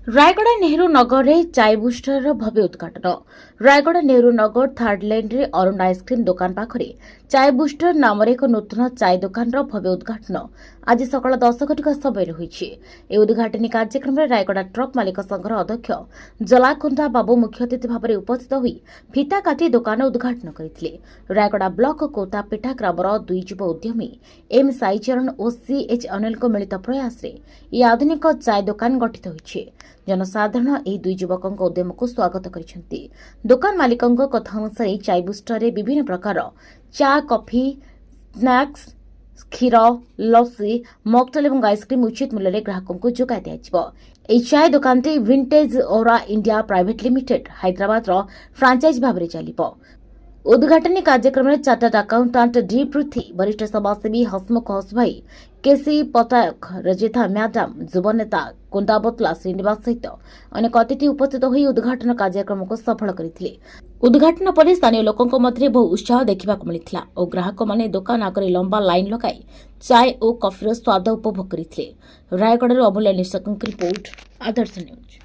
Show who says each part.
Speaker 1: रायगड़ा नेहरू नगर में चाय बुस्टर भव्य उद्घाटन। रायगड़ा नेहरू नगर थर्ड लेन रे अरुण आइसक्रीम दुकान पाखरे चाय बुस्टर नाम एक नूतन चाय दुकान भव्य उद्घाटन आज सकाल 10 घटिका समय होईछि। ए उद्घाटनी कार्यक्रम में रायगड़ा ट्रक मालिक संघर अध्यक्ष जलाकुंडा बाबू मुख्य अतिथि भाव में उपस्थित होई फिता काटी दुकान उद्घाटन करथिले। रायगड़ा ब्लॉक कोतापिठा ग्रामर दुई युव उद्यमी एम साईचरण और सीएच अनिल को मिलित प्रयास रे ये आधुनिक चाय दुकान गठित होईछि। जनसाधारण ଏହି ଦୁଇ ଯୁବକଙ୍କ ଉଦ୍ୟମକୁ ସ୍ୱାଗତ କରିଛନ୍ତି। ଦୋକାନ ମାଲିକଙ୍କ କଥା ଅନୁସାରେ ଚାଇ ବୁଷ୍ଟରରେ ବିଭିନ୍ନ ପ୍ରକାର ଚା, କଫି, ସ୍ନାକ୍ସ, କ୍ଷୀର, ଲସି, ମକଟେଲ ଏବଂ ଆଇସ୍କ୍ରିମ୍ ଉଚିତ ମୂଲ୍ୟରେ ଗ୍ରାହକଙ୍କୁ ଯୋଗାଇ ଦିଆଯିବ। ଏହି ଚାय ଦୋକାନଟି ଭିଣ୍ଟେଜ ଓରା ଇଣ୍ଡିଆ ପ୍ରାଇଭେଟ ଲିମିଟେଡ୍ ହାଇଦ୍ରାବାଦର ଫ୍ରାଞ୍ଚାଇଜ ଭାବରେ ଚାଲିବ। उद्घाटनी कार्यक्रम में चार्टर्ड अकाउंटेंट डी पृथ्वी, वरिष्ठ समाजसेवी हसमुख हसभाई, केसी पटायक, रजिता मैडम, युव नेता कुंडाबतला श्रीनिवास सहित अनेक अतिथि उपस्थित होई उद्घाटन कार्यक्रम को सफल करथिले। उद्घाटन पर स्थानीय लोकों मध्य बहु उत्साह देखा मिलता और ग्राहक माने दुकान आगे लंबा लाइन लगाई चाय और कॉफीर स्वाद उपभोग करथिले। रायगढ़ अमूल्य निशंक रिपोर्ट, आदर्श न्यूज।